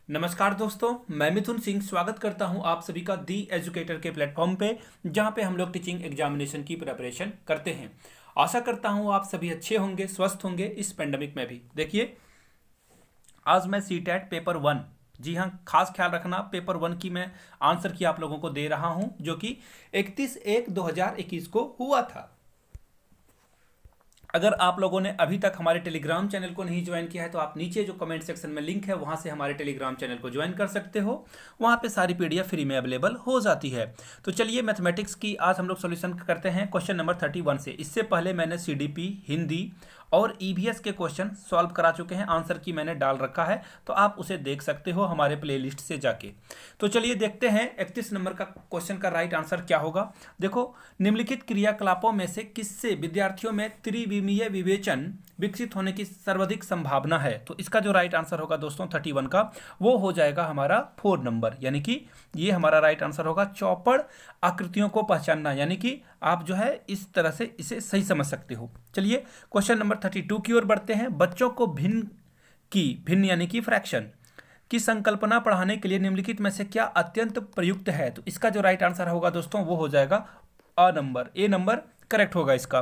नमस्कार दोस्तों, मैं मिथुन सिंह स्वागत करता हूं आप सभी का दी एजुकेटर के प्लेटफॉर्म पे, जहां पे हम लोग टीचिंग एग्जामिनेशन की प्रिपरेशन करते हैं। आशा करता हूं आप सभी अच्छे होंगे, स्वस्थ होंगे इस पेंडेमिक में भी। देखिए, आज मैं सीटेट पेपर 1, जी हाँ, खास ख्याल रखना, पेपर 1 की मैं आंसर की आप लोगों को दे रहा हूं, जो कि 31/1/2021 को हुआ था। अगर आप लोगों ने अभी तक हमारे टेलीग्राम चैनल को नहीं ज्वाइन किया है तो आप नीचे जो कमेंट सेक्शन में लिंक है वहां से हमारे टेलीग्राम चैनल को ज्वाइन कर सकते हो। वहां पे सारी पीडीएफ फ्री में अवेलेबल हो जाती है। तो चलिए, मैथमेटिक्स की आज हम लोग सॉल्यूशन करते हैं क्वेश्चन नंबर 31 से। इससे पहले मैंने सीडीपी, हिंदी और ईवीएस के क्वेश्चन सॉल्व करा चुके हैं, आंसर की मैंने डाल रखा है, तो आप उसे देख सकते हो हमारे प्लेलिस्ट से जाके। तो चलिए देखते हैं 31 नंबर का क्वेश्चन का राइट आंसर क्या होगा। देखो, निम्नलिखित क्रियाकलापों में से किससे विद्यार्थियों में त्रिविमीय विवेचन विकसित होने की सर्वाधिक संभावना है। तो इसका जो राइट आंसर होगा दोस्तों 31 का, वो हो जाएगा हमारा 4 नंबर, यानी कि ये हमारा राइट आंसर होगा। चौपड़ आकृतियों को पहचानना, यानी कि आप जो है इस तरह से इसे सही समझ सकते हो। चलिए क्वेश्चन नंबर 32 की ओर बढ़ते हैं। बच्चों को भिन्न यानी कि फ्रैक्शन की संकल्पना पढ़ाने के लिए निम्नलिखित में से क्या अत्यंत प्रयुक्त है। तो इसका जो राइट आंसर होगा दोस्तों वो हो जाएगा ए नंबर करेक्ट होगा इसका।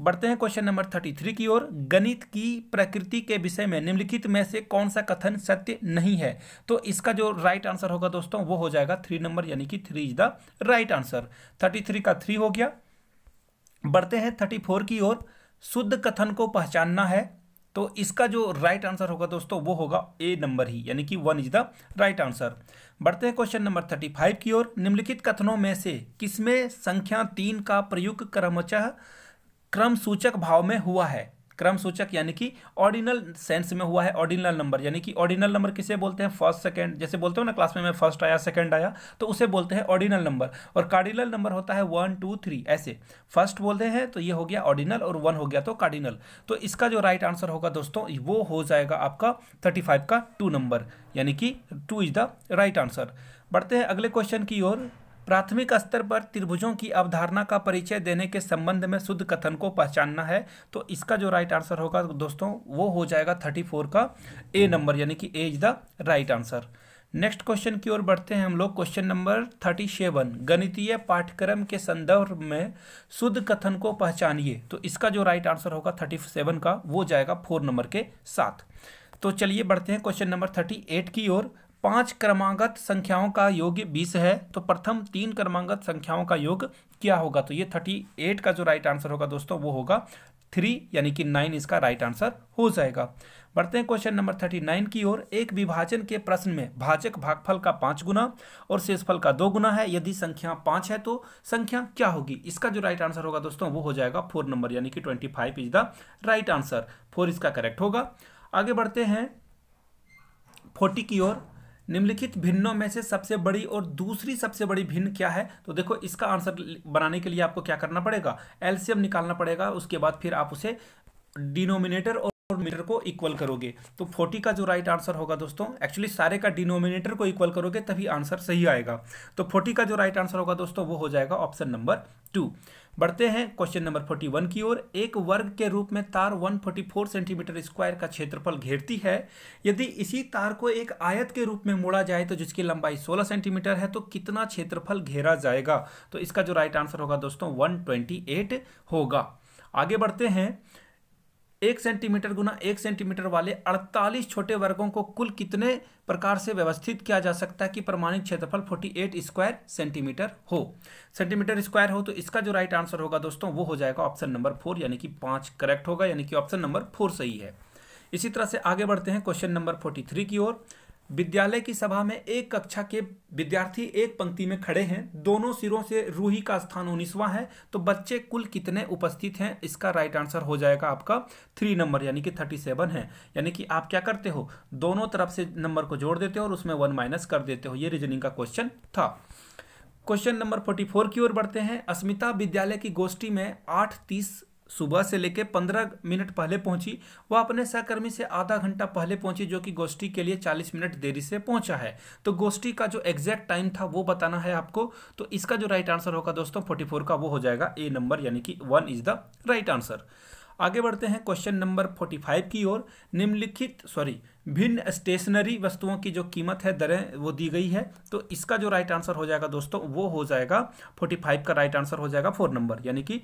बढ़ते हैं क्वेश्चन नंबर 33 की ओर। गणित की प्रकृति के विषय में निम्नलिखित में से कौन सा कथन सत्य नहीं है। तो इसका जो राइट आंसर होगा दोस्तों वो हो जाएगा 3 नंबर, यानी कि 3 इज द राइट आंसर। 33 का 3 हो गया। बढ़ते हैं 34 की ओर। शुद्ध कथन को पहचानना है, तो इसका जो राइट आंसर होगा दोस्तों वो होगा ए नंबर ही, यानी कि 1 इज द राइट आंसर। बढ़ते हैं क्वेश्चन नंबर 35 की ओर। निम्नलिखित कथनों में से किसमें संख्या 3 का प्रयोग क्रमशः क्रम सूचक भाव में हुआ है। क्रम सूचक यानी कि ऑर्डिनल सेंस में हुआ है। ऑर्डिनल नंबर यानी कि ऑर्डिनल नंबर किसे बोलते हैं, फर्स्ट सेकंड, जैसे बोलते हो ना क्लास में मैं फर्स्ट आया सेकंड आया, तो उसे बोलते हैं ऑर्डिनल नंबर। और कार्डिनल नंबर होता है 1 2 3, ऐसे फर्स्ट बोलते हैं तो ये हो गया ऑर्डिनल और 1 हो गया तो कार्डिनल। तो इसका जो राइट आंसर होगा दोस्तों वो हो जाएगा आपका 35 का 2 नंबर, यानी कि 2 इज द राइट आंसर। बढ़ते हैं अगले क्वेश्चन की ओर। प्राथमिक स्तर पर त्रिभुजों की अवधारणा का परिचय देने के संबंध में शुद्ध कथन को पहचानना है। तो इसका जो राइट आंसर होगा दोस्तों वो हो जाएगा 34 का ए नंबर, यानी कि A is the right answer. Next question की ओर बढ़ते हैं हम लोग। Question number 37। गणितीय पाठ्यक्रम के संदर्भ में शुद्ध कथन को पहचानिए। तो इसका जो राइट आंसर होगा 37 का वो जाएगा 4 नंबर के साथ। तो चलिए बढ़ते हैं क्वेश्चन नंबर 38 की ओर। 5 क्रमागत संख्याओं का योग 20 है, तो प्रथम 3 क्रमागत संख्याओं का योग क्या होगा। तो ये 38 का जो राइट आंसर होगा दोस्तों वो होगा 3, यानी कि 9 इसका राइट आंसर हो जाएगा। बढ़ते हैं क्वेश्चन नंबर 39 की ओर। एक विभाजन के प्रश्न में भाजक भागफल का 5 गुना और शेषफल का 2 गुना है। यदि संख्या 5 है तो संख्या क्या होगी। इसका जो राइट आंसर होगा दोस्तों वो हो जाएगा 4 नंबर, यानी कि 25 इज द राइट आंसर। 4 इसका करेक्ट होगा। आगे बढ़ते हैं 40 की ओर। निम्नलिखित भिन्नों में से सबसे बड़ी और दूसरी सबसे बड़ी भिन्न क्या है। तो देखो, इसका आंसर बनाने के लिए आपको क्या करना पड़ेगा, एलसीएम निकालना पड़ेगा। उसके बाद फिर आप उसे डिनोमिनेटर और मीटर को इक्वल करोगे। तो 40 का जो राइट आंसर होगा दोस्तों, एक्चुअली सारे का डिनोमिनेटर को इक्वल करोगे तभी आंसर सही आएगा। तो 40 का जो राइट आंसर होगा दोस्तों वो हो जाएगा ऑप्शन नंबर 2। बढ़ते हैं क्वेश्चन नंबर 41 की ओर। एक वर्ग के रूप में तार 144 सेंटीमीटर स्क्वायर का क्षेत्रफल घेरती है। यदि इसी तार को एक आयत के रूप में मोड़ा जाए तो जिसकी लंबाई 16 सेंटीमीटर है, तो कितना क्षेत्रफल घेरा जाएगा। तो इसका जो राइट आंसर होगा दोस्तों 128 होगा। आगे बढ़ते हैं। 1 सेंटीमीटर गुना 1 सेंटीमीटर वाले 48 छोटे वर्गों को कुल कितने प्रकार से व्यवस्थित किया जा सकता है कि प्रमाणित क्षेत्रफल 48 स्क्वायर सेंटीमीटर हो, सेंटीमीटर स्क्वायर हो। तो इसका जो राइट आंसर होगा दोस्तों वो हो जाएगा ऑप्शन नंबर 4, यानी कि 5 करेक्ट होगा, यानी कि ऑप्शन नंबर 4 सही है। इसी तरह से आगे बढ़ते हैं क्वेश्चन नंबर 43 की ओर। विद्यालय की सभा में एक कक्षा के विद्यार्थी एक पंक्ति में खड़े हैं। दोनों सिरों से रूही का स्थान 19वां है, तो बच्चे कुल कितने उपस्थित हैं। इसका राइट आंसर हो जाएगा आपका 3 नंबर, यानी कि 37 है। यानी कि आप क्या करते हो, दोनों तरफ से नंबर को जोड़ देते हो और उसमें 1 माइनस कर देते हो। ये रीजनिंग का क्वेश्चन था। क्वेश्चन नंबर 44 की ओर बढ़ते हैं। अस्मिता विद्यालय की गोष्ठी में 8:30 सुबह से लेकर 15 मिनट पहले पहुंची। वह अपने सहकर्मी से आधा घंटा पहले पहुंची, जो कि गोष्ठी के लिए 40 मिनट देरी से पहुंचा है। तो गोष्ठी का जो एग्जैक्ट टाइम था वो बताना है आपको। तो इसका जो राइट आंसर होगा दोस्तों 44 का वो हो जाएगा ए नंबर, यानी कि 1 इज द राइट आंसर। आगे बढ़ते हैं क्वेश्चन नंबर 45 की ओर। भिन्न स्टेशनरी वस्तुओं की जो कीमत है, दरें वो दी गई है। तो इसका जो राइट आंसर हो जाएगा दोस्तों वो हो जाएगा 45 का राइट आंसर हो जाएगा 4 नंबर, यानी कि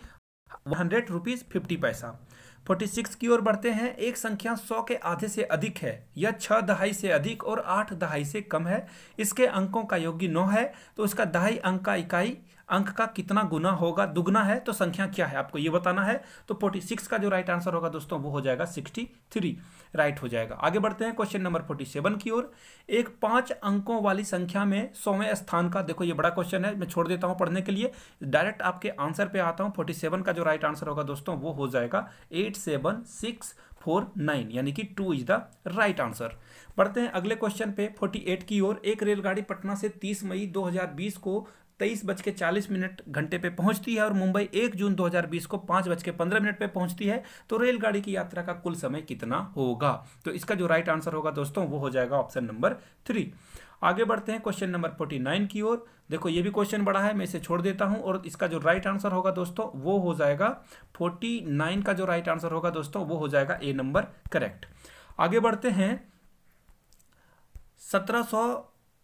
100 रुपीज़ 50 पैसा। 46 की ओर बढ़ते हैं। एक संख्या 100 के आधे से अधिक है, यह 6 दहाई से अधिक और 8 दहाई से कम है, इसके अंकों का योग 9 है, तो इसका दहाई अंक का इकाई अंक का कितना गुना होगा, दुगना है, तो संख्या क्या है आपको ये बताना है। तो 46 का जो राइट आंसर होगा दोस्तों वो हो जाएगा 63, राइट हो जाएगा। आगे बढ़ते हैं क्वेश्चन नंबर 47 की ओर। एक 5 अंकों वाली संख्या में 100वें स्थान का, देखो ये बड़ा क्वेश्चन है, मैं छोड़ देता हूं पढ़ने के लिए, डायरेक्ट आपके आंसर पे आता हूं। 47 का जो राइट आंसर होगा दोस्तों वो हो जाएगा 87649, यानी कि 2 इज द राइट आंसर। बढ़ते हैं अगले क्वेश्चन पे 48 की ओर। एक रेलगाड़ी पटना से 30 मई 2020 को 23:40 घंटे पे पहुंचती है और मुंबई 1 जून 2020 को 5:15 पे पहुंचती है, तो रेलगाड़ी की यात्रा का कुल समय कितना होगा। तो इसका जो राइट आंसर होगा दोस्तों वो हो जाएगा ऑप्शन नंबर 3। आगे बढ़ते हैं क्वेश्चन नंबर 49 की ओर। देखो ये भी क्वेश्चन बड़ा है, मैं इसे छोड़ देता हूं, और इसका जो राइट आंसर होगा दोस्तों वो हो जाएगा 49 का जो राइट आंसर होगा दोस्तों वो हो जाएगा ए नंबर, करेक्ट। आगे बढ़ते हैं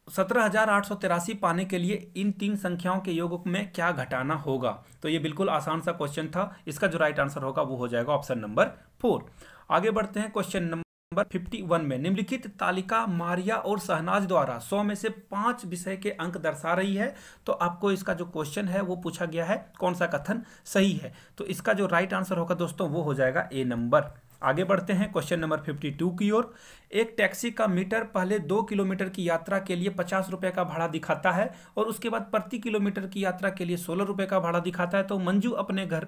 17,883 पाने के लिए इन 3 संख्याओं के योग में क्या घटाना होगा। तो ये बिल्कुल आसान सा क्वेश्चन था, इसका जो राइट आंसर होगा वो हो जाएगा ऑप्शन नंबर 4। आगे बढ़ते हैं क्वेश्चन नंबर 51 में। निम्नलिखित तालिका मारिया और शहनाज द्वारा 100 में से 5 विषय के अंक दर्शा रही है। तो आपको इसका जो क्वेश्चन है वो पूछा गया है कौन सा कथन सही है। तो इसका जो राइट आंसर होगा दोस्तों वो हो जाएगा ए नंबर। आगे बढ़ते हैं क्वेश्चन नंबर 52 की ओर। एक टैक्सी का मीटर पहले 2 किलोमीटर की यात्रा के लिए 50 रुपये का भाड़ा दिखाता है और उसके बाद प्रति किलोमीटर की यात्रा के लिए 16 रुपये का भाड़ा दिखाता है। तो मंजू अपने घर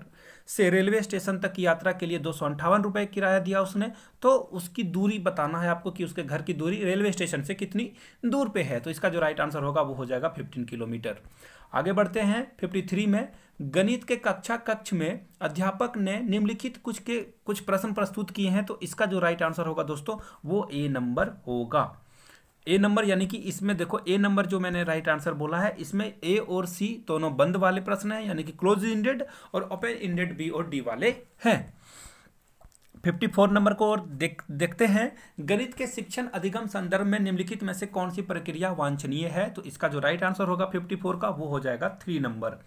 से रेलवे स्टेशन तक की यात्रा के लिए 258 रुपये किराया दिया उसने। तो उसकी दूरी बताना है आपको कि उसके घर की दूरी रेलवे स्टेशन से कितनी दूर पे है। तो इसका जो राइट आंसर होगा वो हो जाएगा 15 किलोमीटर। आगे बढ़ते हैं 53 में। गणित के कक्ष में अध्यापक ने निम्नलिखित कुछ प्रश्न प्रस्तुत किए हैं। तो इसका जो राइट आंसर होगा दोस्तों वो ए नंबर होगा। ए नंबर यानी कि इसमें देखो ए नंबर जो मैंने राइट आंसर बोला है, इसमें ए और सी दोनों बंद वाले प्रश्न हैं, यानी कि क्लोज इंडेड, और ओपन इंडेड बी और डी वाले हैं। 54 नंबर को और देखते हैं। गणित के शिक्षण अधिगम संदर्भ में निम्नलिखित में से कौन सी प्रक्रिया वांछनीय है। तो इसका जो राइट आंसर होगा 54 का वो हो जाएगा 3 नंबर।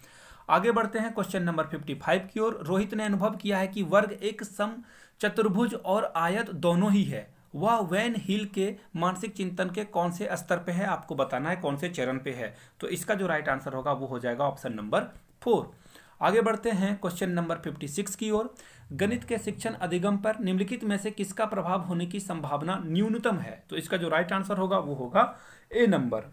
आगे बढ़ते हैं क्वेश्चन नंबर 55 की ओर। रोहित ने अनुभव किया है कि वर्ग एक समचतुर्भुज और आयत दोनों ही है। वह वैन हिल के मानसिक चिंतन के कौन से स्तर पे है, आपको बताना है कौन से चरण पे है। तो इसका जो राइट आंसर होगा वो हो जाएगा ऑप्शन नंबर 4। आगे बढ़ते हैं क्वेश्चन नंबर 56 की ओर। गणित के शिक्षण अधिगम पर निम्नलिखित में से किसका प्रभाव होने की संभावना न्यूनतम है। तो इसका जो राइट आंसर होगा वो होगा ए नंबर।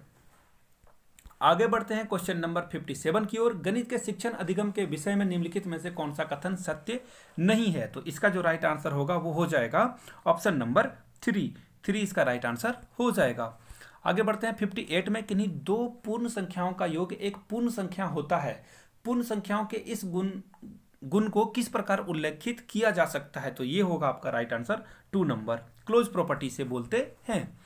आगे बढ़ते हैं क्वेश्चन नंबर 57 की ओर। गणित के शिक्षण अधिगम के विषय में निम्नलिखित में से कौन सा कथन सत्य नहीं है। तो इसका जो राइट आंसर होगा वो हो जाएगा ऑप्शन नंबर 3 इसका राइट आंसर हो जाएगा। आगे बढ़ते हैं 58 में। किन्हीं 2 पूर्ण संख्याओं का योग एक पूर्ण संख्या होता है। पूर्ण संख्याओं के इस गुण को किस प्रकार उल्लेखित किया जा सकता है। तो ये होगा आपका right answer 2 number, close property से बोलते हैं।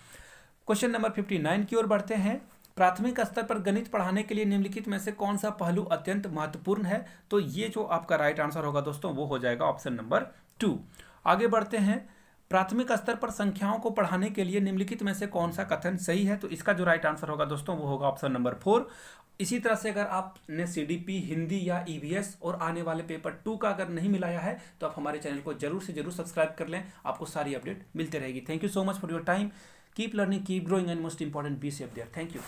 क्वेश्चन नंबर 59 की ओर बढ़ते हैं। प्राथमिक स्तर पर गणित पढ़ाने के लिए निम्नलिखित में से कौन सा पहलू अत्यंत महत्वपूर्ण है। तो ये जो आपका राइट आंसर होगा दोस्तों वो हो जाएगा ऑप्शन नंबर 2। आगे बढ़ते हैं। प्राथमिक स्तर पर संख्याओं को पढ़ाने के लिए निम्नलिखित में से कौन सा कथन सही है। तो इसका जो राइट आंसर होगा दोस्तों वो होगा ऑप्शन नंबर 4। इसी तरह से अगर आपने सीडीपी, हिंदी या ईवीएस और आने वाले पेपर 2 का अगर नहीं मिलाया है तो आप हमारे चैनल को जरूर से जरूर सब्सक्राइब कर लें, आपको सारी अपडेट मिलती रहेगी। Thank you so much for your time. Keep learning, keep growing and most important be safe there. Thank you.